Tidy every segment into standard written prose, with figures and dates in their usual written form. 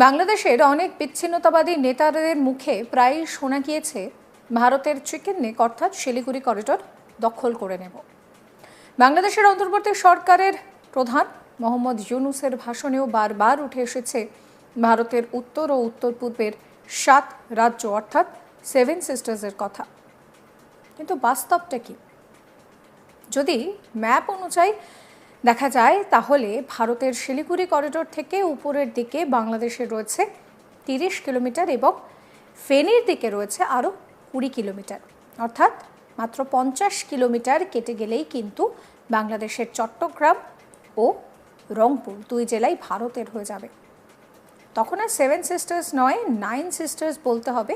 বাংলাদেশের অনেক বিচ্ছিন্নতাবাদী নেতাদের মুখে প্রায়ই শোনা গিয়েছে ভারতের চিকেন নেক অর্থাৎ শিলিগুড়ি করিডোর দখল করে নেব। বাংলাদেশের অন্তর্বর্তী সরকারের প্রধান মোহাম্মদ ইউনূসের ভাষণেও বারবার উঠে এসেছে ভারতের উত্তর ও উত্তর পূর্বের 7 রাজ্য অর্থাৎ 7 সিস্টার্সের কথা। কিন্তু বাস্তবটা কি? যদি ম্যাপ অনুযায়ী দেখা যায় তাহলে ভারতের শিলিগুড়ি করিডোর থেকে উপরের দিকে বাংলাদেশের রয়েছে 30 কিলোমিটার এবং ফেনীর দিকে রয়েছে আরও 20 কিলোমিটার, অর্থাৎ মাত্র 50 কিলোমিটার কেটে গেলেই কিন্তু বাংলাদেশের চট্টগ্রাম ও রংপুর 2 জেলাই ভারতের হয়ে যাবে। তখন আর 7 সিস্টার্স নয় 9 সিস্টার্স বলতে হবে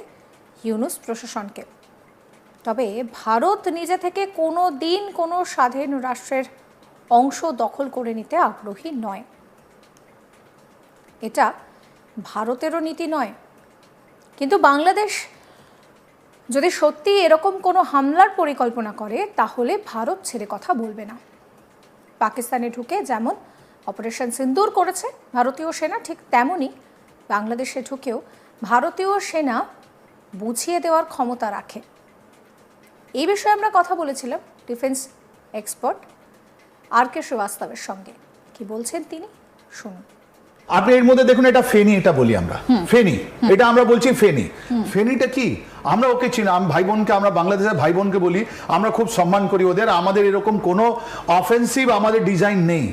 ইউনূস প্রশাসনকে। তবে ভারত নিজে থেকে কোনো দিন কোনো স্বাধীন রাষ্ট্রের অংশ দখল করে নিতে আগ্রহী নয়। এটা ভারতেরও নীতি নয়। কিন্তু বাংলাদেশ যদি সত্যি এরকম কোনো হামলার পরিকল্পনা করে তাহলে ভারত ছেড়ে কথা বলবে না। পাকিস্তানে ঢুকে যেমন অপারেশন সিন্দুর করেছে ভারতীয় সেনা, ঠিক তেমনই বাংলাদেশে ঢুকেও ভারতীয় সেনা বুঝিয়ে দেওয়ার ক্ষমতা রাখে। এই বিষয়ে আমরা কথা বলেছিলাম ডিফেন্স এক্সপার্ট RK শ্রীবাস্তবের সঙ্গে। কি বলছেন তিনি শুনুন। আপনি এর মধ্যে দেখুন, এটা ফেনী, এটা বলি আমরা ফেনী, এটা আমরা বলছি ফেনী। ফেনীটা কি? আমরা ওকে চিনি, ভাই বোনকে, আমরা বাংলাদেশের ভাই বোনকে বলি, আমরা খুব সম্মান করি ওদের। আমাদের এরকম কোনো অফেন্সিভ আমাদের ডিজাইন নেই।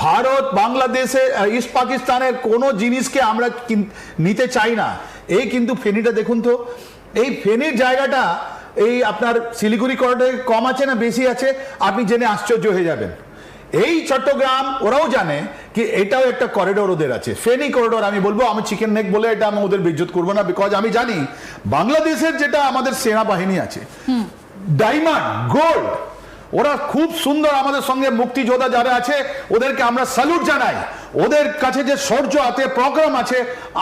ভারত বাংলাদেশে ইস্ট পাকিস্তানের কোনো জিনিসকে আমরা নিতে চাই না। এই কিন্তু ফেনীটা দেখুন তো, এই ফেনীর জায়গাটা এই আপনার শিলিগুড়ি করিডোরে কম আছে না বেশি আছে আপনি জেনে আশ্চর্য হয়ে যাবেন। এই চট্টগ্রাম ওরাও জানে কি এটাও একটা করিডোর ওদের আছে, ফেনী করিডোর। আমি বলবো, আমি চিকেন নেক বলে এটা আমি ওদের বেইজ্জত করবো না, বিকজ আমি জানি বাংলাদেশের যেটা আমাদের সেনাবাহিনী আছে, ডায়মন্ড গোল্ড, ওরা খুব সুন্দর আমাদের সঙ্গে মুক্তিযোদ্ধা যারা আছে ওদেরকে আমরা স্যালুট জানাই। ওদের কাছে যে শৌর্য আছে, প্রোগ্রাম আছে,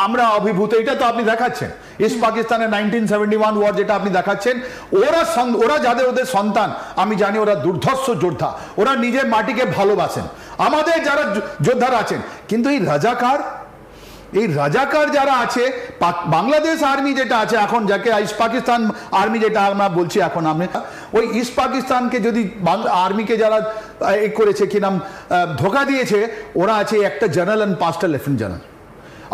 আমরা অভিভূত। এটা তো আপনি দেখাচ্ছেন ইস্ট পাকিস্তানের 1971 ওয়ার যেটা আপনি দেখাচ্ছেন। ওরা যাদের ওদের সন্তান, আমি জানি ওরা দুর্ধর্ষ যোদ্ধা, ওরা নিজের মাটিকে ভালোবাসেন। আমাদের যারা যোদ্ধারা আছেন, কিন্তু এই রাজাকার যারা আছে, বাংলাদেশ আর্মি যেটা আছে এখন, যাকে ইস্ট পাকিস্তান আর্মি যেটা আমরা বলছি এখন, আমি ওই ইস্ট পাকিস্তানকে যদি আর্মিকে যারা করেছে কি নাম ধোকা দিয়েছে, ওরা আছে একটা জেনারেল আর 5টা লেফটেন্যান্ট জেনারেল,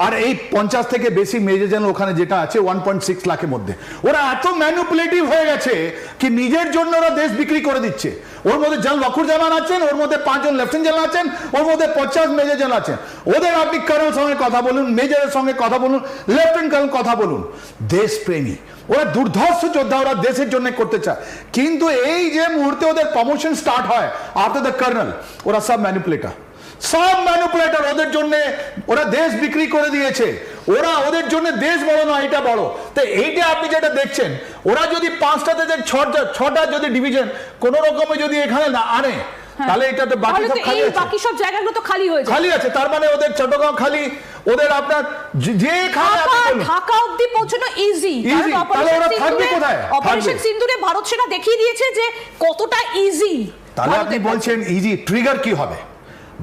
আর এই 50 থেকে বেশি মেজর জেনারেল ওখানে যেটা আছে 1.6 লাখের মধ্যে। ওরা এত ম্যানিপুলেটিভ হয়ে গেছে কি নিজের জন্য ওরা দেশ বিক্রি করে দিচ্ছে। ওর মধ্যে জেনারেল ওয়াকুরুজ্জামান আছেন, ওর মধ্যে 5 জন লেফটেন্যান্ট জেনারেল আছেন, ওর মধ্যে 50 মেজর জেনারেল আছেন। ওদের আপনি কর্নেলের সঙ্গে কথা বলুন, মেজরের সঙ্গে কথা বলুন, লেফটেন্যান্ট কর্নেল কথা বলুন, দেশপ্রেমী, ওরা দুর্ধর্ষ যোদ্ধা, ওরা দেশের জন্য করতে চায়। কিন্তু এই যে মুহূর্তে ওদের প্রমোশন স্টার্ট হয় আফটার দ্য কর্নেল, ওরা সব ম্যানিপুলেটর, ওদের জন্য ওরা দেশ বিক্রি করে দিয়েছে। ওদের জন্য দেশ বড় নয়, এটা বড়। তো এইটা আপনি যেটা দেখছেন, ওরা যদি 5টা থেকে 6টা যদি ডিভিশন কোন রকমে যদি এখানে না আনে, তাহলে এটা তো বাকি সব জায়গাগুলো তো খালি আছে। তার মানে ওদের চট্টগ্রাম খালি, ওদের আপনার ঢাকা অবধি পৌঁছানো ইজি। তাহলে ওরা থাকবে কোথায়? অপারেশন সিন্দুরে ভারত সেনা দেখিয়ে দিয়েছে যে কতটা ইজি। তাহলে আপনি বলছেন ইজি, ট্রিগার কি হবে?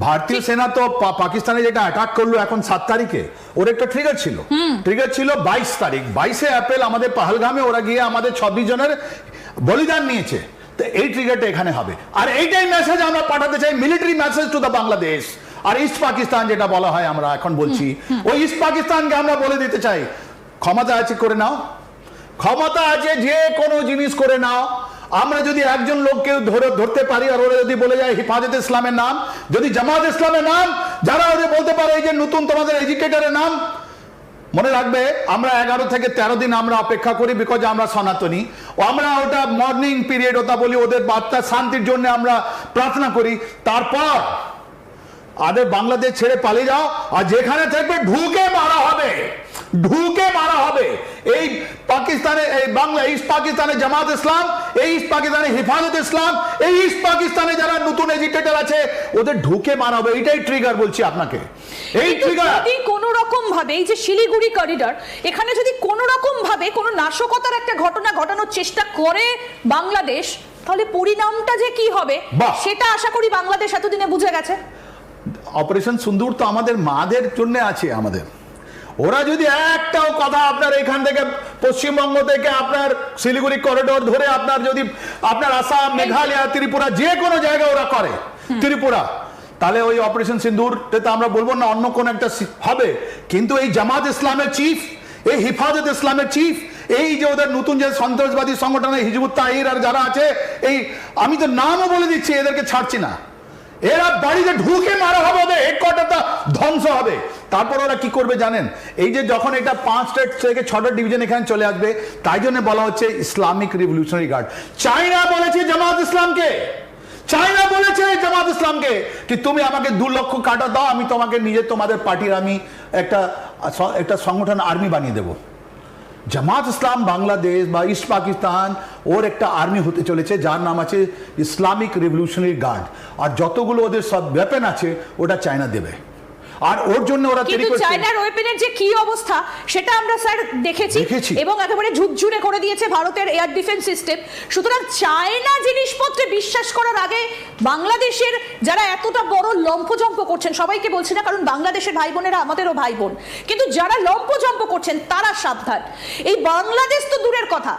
ভারতীয় সেনা তো পাকিস্তানে যেটা অ্যাটাক করলো এখন 7 তারিখে, ওর একটা ট্রিগার ছিল। 22 তারিখ, 22 এপ্রিল আমাদের পাহালগামে ওরা গিয়ে আমাদের 26 জনের বলিদান নিয়েছে। তো এই ট্রিগারটা এখানে হবে, আর এইটাই মেসেজ আমরা পাঠাতে চাই, military message to the Bangladesh. আর ইস্ট পাকিস্তান যেটা বলা হয়, আমরা এখন বলছি ওই ইস্ট পাকিস্তানকে আমরা বলে দিতে চাই, ক্ষমতা আছে করে নাও, ক্ষমতা আছে যে কোনো জিনিস করে নাও। আমরা যদি একজন লোককে ধরতে পারি আর ওরা যদি বলে যায় হেফাজতে ইসলামের নাম, যদি জামাত ইসলামের নাম, যারা ওদের বলতে পারে এই যে নতুন তোমাদের এডুকেটরের নাম, মনে রাখবে আমরা 11 থেকে 13 দিন আমরা অপেক্ষা করি, বিকজ আমরা সনাতনী। আমরা ওটা মর্নিং পিরিয়ড ওটা বলি, ওদের বার্তা শান্তির জন্য আমরা প্রার্থনা করি। তারপর আদের বাংলাদেশ ছেড়ে পালিয়ে যাও, আর যেখানে থাকবে ঢুকে মারা হবে। এই পাকিস্তানে, এই বাংলা ইস্ট পাকিস্তানে জামাত ইসলাম, এই ইস্ট পাকিস্তানে হেফাজত ইসলাম, এই ইস্ট পাকিস্তানে যারা নতুন এজিটেটর আছে ওদের ঢুকে মারা হবে। এটাই ট্রিগার বলছি আপনাকে। এই ট্রিগার যদি কোনো রকম ভাবে এই যে শিলিগুড়ি করিডোর, এখানে যদি কোনো রকম ভাবে কোনো নাশকতার একটা ঘটনা ঘটানোর চেষ্টা করে বাংলাদেশ, তাহলে পরিণামটা যে কি হবে সেটা আশা করি বাংলাদেশ এতদিনে বুঝে গেছে। অপারেশন সিন্দুর তো আমাদের মাদের জন্য আছে, আমাদের ওরা যদি একটাও কথা আপনার এখান থেকে পশ্চিমবঙ্গ থেকে আপনার শিলিগুড়ি করিডোর ধরে আপনার যদি আপনার আসাম, মেঘালয়, ত্রিপুরা যে কোনো জায়গায় ওরা করে, ত্রিপুরা, তাহলে ওই অপারেশন সিন্দুর তো আমরা বলবো না, অন্য কোন একটা হবে। কিন্তু এই জামাত ইসলামের চিফ, এই হিফাজত ইসলামের চিফ, এই যে ওদের নতুন যে সন্ত্রাসবাদী সংগঠন হিজবুত তাহরির আর যারা আছে, এই আমি তো নামও বলে দিচ্ছি, এদেরকে ছাড়ছি না। এরা বাড়িতে ঢুকে মারা হবে, ওদের হেডকোয়ার্টারটা ধ্বংস হবে। তারপর ওরা কি করবে জানেন? এই যে যখন এটা 5 স্টেট থেকে 6টা ডিভিশন এখানে চলে আসবে, তাই জন্য বলা হচ্ছে ইসলামিক রিভলিউশনারি গার্ড। চায়না বলেছে জামাত ইসলামকে, চায়না বলেছে জামাত ইসলামকে কি তুমি আমাকে 2 লক্ষ কাটা দাও, আমি তোমাকে নিজে তোমাদের পার্টির আমি একটা সংগঠন আর্মি বানিয়ে দেবো। জামাত ইসলাম বাংলাদেশ বা ইস্ট পাকিস্তান ওর একটা আর্মি হতে চলেছে, যার নাম আছে ইসলামিক রিভলিউশনারি গার্ড। আর যতগুলো ওদের সব ওয়েপেন আছে ওটা চায়না দেবে। আর ওর জন্য ওরা কিন্তু চায়নার ওয়েপেনের যে কি অবস্থা সেটা আমরা স্যার দেখেছি এবং একেবারে ঝুরঝুরে করে দিয়েছে ভারতের এয়ার ডিফেন্স সিস্টেম। সুতরাং চায়না জিনিসপত্রে বিশ্বাস করার আগে বাংলাদেশের যারা এতটা বড় লম্পজম্প করছেন, সবাইকে বলছি না কারণ বাংলাদেশের ভাই বোনেরা আমাদেরও ভাই বোন, কিন্তু যারা লম্পজম্প করছেন তারা সাবধান। এই বাংলাদেশ তো দূরের কথা,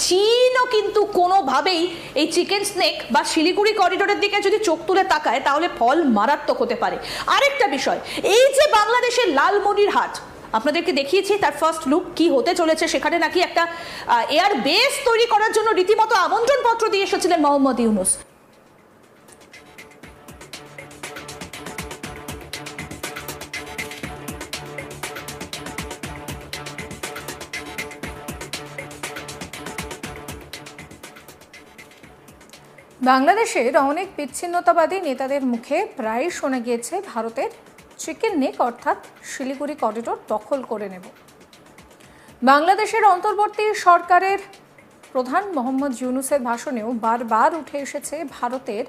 চীনও কিন্তু কোনোভাবেই এই চিকেন স্নেক বা শিলিগুড়ি করিডোরের দিকে যদি চোখ তুলে তাকায় তাহলে ফল মারাত্মক হতে পারে। আরেকটা বিষয়, এই যে বাংলাদেশের লালমনিরহাট আপনাদেরকে দেখিয়েছি তার ফার্স্ট লুক কি হতে চলেছে, সেখানে নাকি একটা এয়ার বেস তৈরি করার জন্য রীতিমতো আমন্ত্রণ পত্র দিয়ে এসেছিলেন মোহাম্মদ ইউনূস। বাংলাদেশের অনেক বিচ্ছিন্নতাবাদী নেতাদের মুখে প্রায় শোনা গিয়েছে ভারতের চিকেন নেক অর্থাৎ শিলিগুড়ি করিডোর দখল করে নেব। বাংলাদেশের অন্তর্বর্তী সরকারের প্রধান মোহাম্মদ ইউনূসের ভাষণেও বারবার উঠে এসেছে ভারতের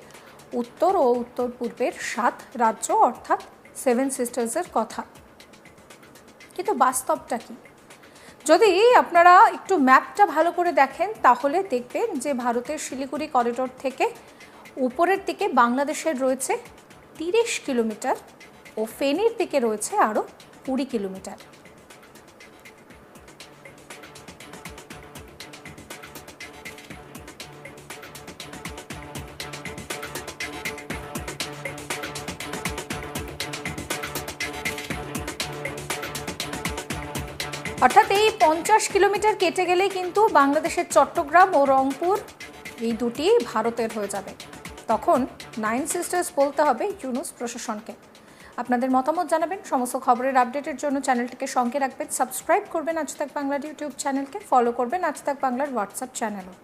উত্তর ও উত্তর পূর্বের 7 রাজ্য অর্থাৎ 7 সিস্টার্সের কথা। কিন্তু বাস্তবটা কি? যদি আপনারা একটু ম্যাপটা ভালো করে দেখেন তাহলে দেখবেন যে ভারতের শিলিগুড়ি করিডোর থেকে উপরের দিকে বাংলাদেশের রয়েছে 30 কিলোমিটার ও ফেনীর দিকে রয়েছে আরও 20 কিলোমিটার। অর্থাৎ এই 50 কিলোমিটার কেটে গেলেই কিন্তু বাংলাদেশের চট্টগ্রাম ও রংপুর এই দুটি ভারতের হয়ে যাবে। তখন 9 সিস্টার্স বলতে হবে ইউনূস প্রশাসনকে। আপনাদের মতামত জানাবেন। সমস্ত খবরের আপডেটের জন্য চ্যানেলটিকে সঙ্গে রাখবেন, সাবস্ক্রাইব করবেন আজ তাক বাংলার ইউটিউব চ্যানেলকে, ফলো করবেন আজ তাক বাংলার হোয়াটসঅ্যাপ চ্যানেলও।